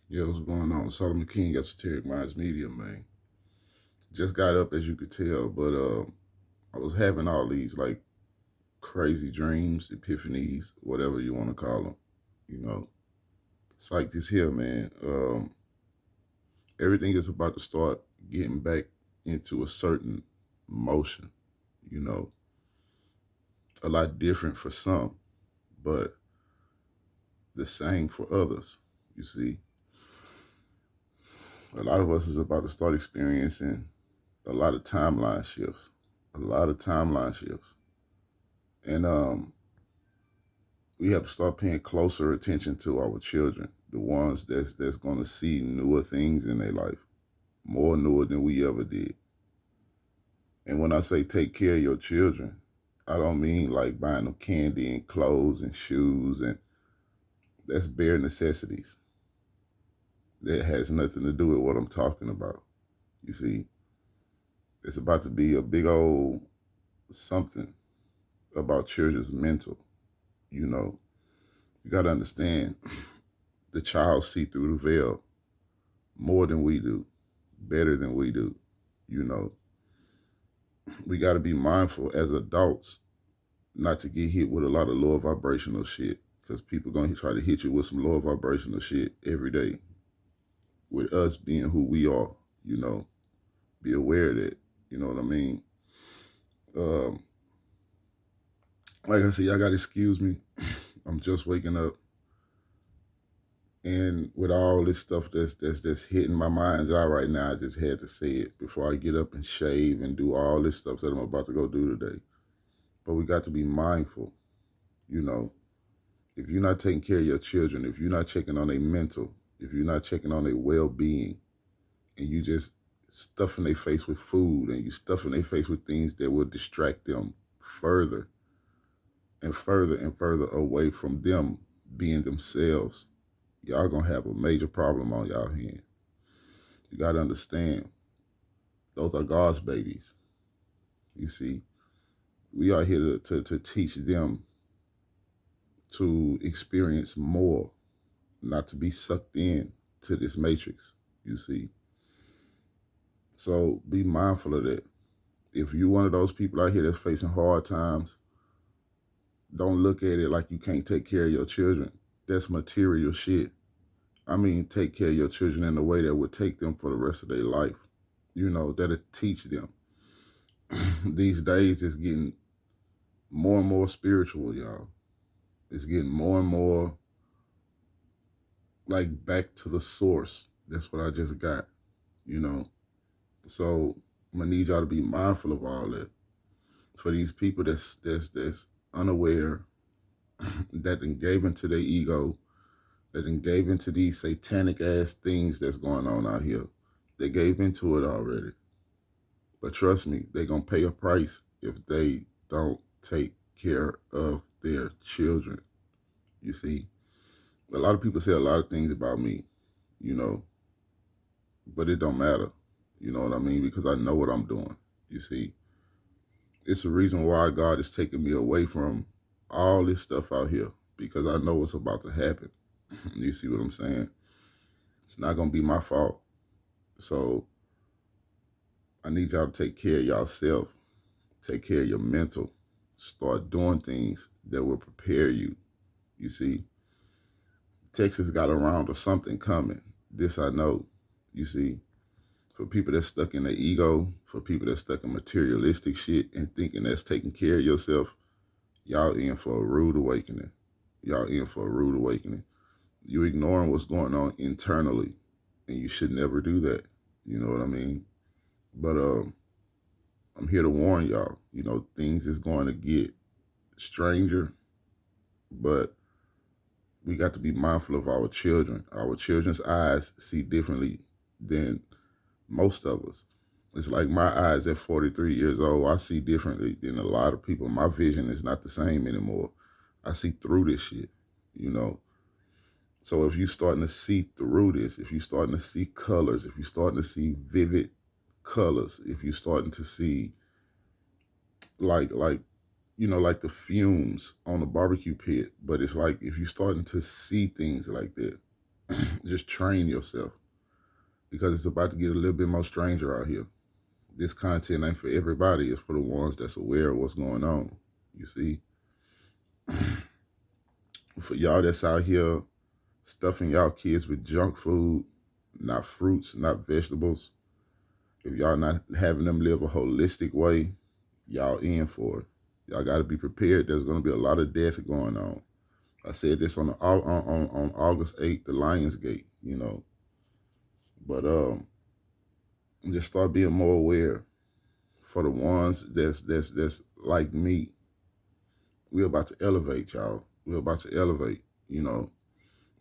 Yeah, what's going on? Solomon King, Esoteric Minds Media, man. Just got up, as you could tell, but I was having all these like crazy dreams, epiphanies, whatever you want to call them. You know, it's like this here, man. Everything is about to start getting back into a certain motion. You know, a lot different for some, but the same for others. You see, a lot of us is about to start experiencing a lot of timeline shifts, a lot of timeline shifts. And we have to start paying closer attention to our children, the ones that's going to see newer things in their life, more newer than we ever did. And when I say take care of your children, I don't mean like buying them candy and clothes and shoes, and that's bare necessities. That has nothing to do with what I'm talking about. You see, it's about to be a big old something about children's mental. You know, you got to understand the child see through the veil more than we do, better than we do. You know, we got to be mindful as adults not to get hit with a lot of lower vibrational shit, because people going to try to hit you with some lower vibrational shit every day. With us being who we are, you know, be aware of that. You know what I mean? Um, like I said, y'all got to excuse me. I'm just waking up, and with all this stuff that's hitting my mind's eye right now, I just had to say it before I get up and shave and do all this stuff that I'm about to go do today. But we got to be mindful, you know. If you're not taking care of your children, if you're not checking on their mental, if you're not checking on their well-being, and you just stuffing their face with food and you stuffing their face with things that will distract them further and further and further away from them being themselves, y'all gonna have a major problem on y'all hands. You gotta understand, those are God's babies. You see, we are here to teach them to experience more, not to be sucked in to this matrix, you see. So be mindful of that. If you're one of those people out here that's facing hard times, don't look at it like you can't take care of your children. That's material shit. I mean, take care of your children in a way that would take them for the rest of their life. You know, that'll teach them. These days, it's getting more and more spiritual, y'all. It's getting more and more like back to the source. That's what I just got, you know. So I'm gonna need y'all to be mindful of all that. For these people that's unaware, that then gave into their ego, that then gave into these satanic ass things that's going on out here. They gave into it already. But trust me, they're gonna pay a price if they don't take care of their children. You see, a lot of people say a lot of things about me, you know, but it don't matter. You know what I mean? Because I know what I'm doing. You see, it's a reason why God is taking me away from all this stuff out here, because I know what's about to happen. You see what I'm saying? It's not gonna be my fault. So I need y'all to take care of yourself, take care of your mental, start doing things that will prepare you. You see, Texas got around to something coming. This I know. You see, for people that's stuck in their ego, for people that's stuck in materialistic shit and thinking that's taking care of yourself, y'all in for a rude awakening. Y'all in for a rude awakening. You ignoring what's going on internally, and you should never do that. You know what I mean? But I'm here to warn y'all. You know, things is going to get stranger, but we got to be mindful of our children. Our children's eyes see differently than most of us. It's like my eyes at 43 years old, I see differently than a lot of people. My vision is not the same anymore. I see through this shit, you know. So if you're starting to see through this, if you're starting to see colors, if you're starting to see vivid colors, if you're starting to see like you know, like the fumes on a barbecue pit, but it's like if you're starting to see things like that, Just train yourself, because it's about to get a little bit more stranger out here. This content ain't for everybody. It's for the ones that's aware of what's going on. You see, for y'all that's out here stuffing y'all kids with junk food, not fruits, not vegetables, if y'all not having them live a holistic way, y'all in for it. Y'all got to be prepared. There's going to be a lot of death going on. I said this on August 8th, the Lionsgate, you know. But just start being more aware. For the ones that's like me, we're about to elevate, y'all. We're about to elevate. You know,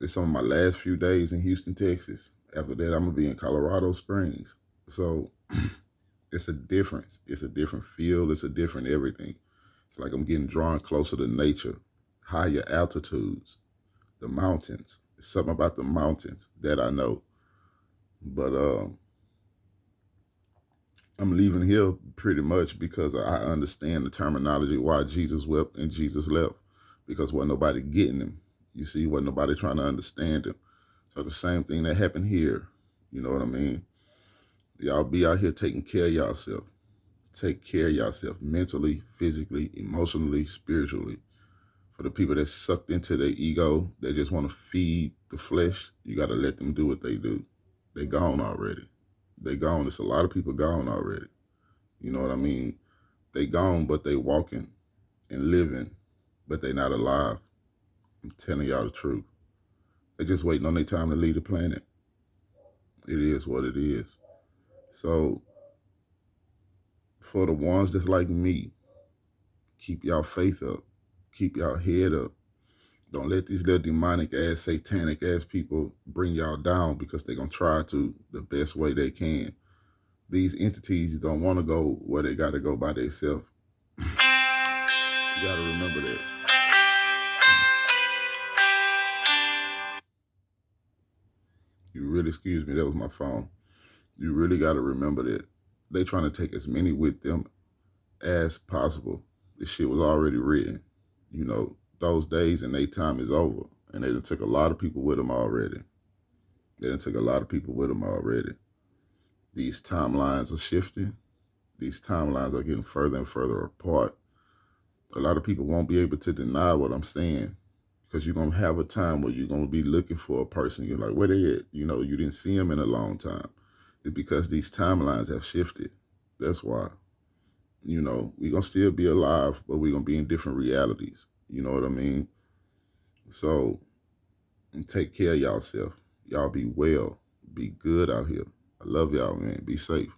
it's some of my last few days in Houston, Texas. After that, I'm gonna be in Colorado Springs. So it's a difference. It's a different feel. It's a different everything. It's like I'm getting drawn closer to nature, higher altitudes, the mountains. It's something about the mountains that I know. But I'm leaving here pretty much because I understand the terminology why Jesus wept and Jesus left, because wasn't nobody getting him. You see, wasn't nobody trying to understand him. So the same thing that happened here. You know what I mean? Y'all be out here taking care of yourself. Take care of yourself mentally, physically, emotionally, spiritually. For the people that sucked into their ego, they just want to feed the flesh, you got to let them do what they do. They gone already. They gone. There's a lot of people gone already. You know what I mean? They gone, but they walking and living, but they not alive. I'm telling y'all the truth. They just waiting on their time to leave the planet. It is what it is. So for the ones that's like me, keep y'all faith up. Keep y'all head up. Don't let these little demonic ass, satanic ass people bring y'all down, because they're going to try to the best way they can. These entities don't want to go where they got to go by themselves. You got to remember that. You really, excuse me, that was my phone. You really got to remember that. They trying to take as many with them as possible. This shit was already written. You know, those days and their time is over. And they done took a lot of people with them already. These timelines are shifting. These timelines are getting further and further apart. A lot of people won't be able to deny what I'm saying, because you're going to have a time where you're going to be looking for a person. You're like, where they at? You know, you didn't see them in a long time. It's because these timelines have shifted. That's why. You know, we're going to still be alive, but we're going to be in different realities. You know what I mean? So take care of yourself. Y'all be well. Be good out here. I love y'all, man. Be safe.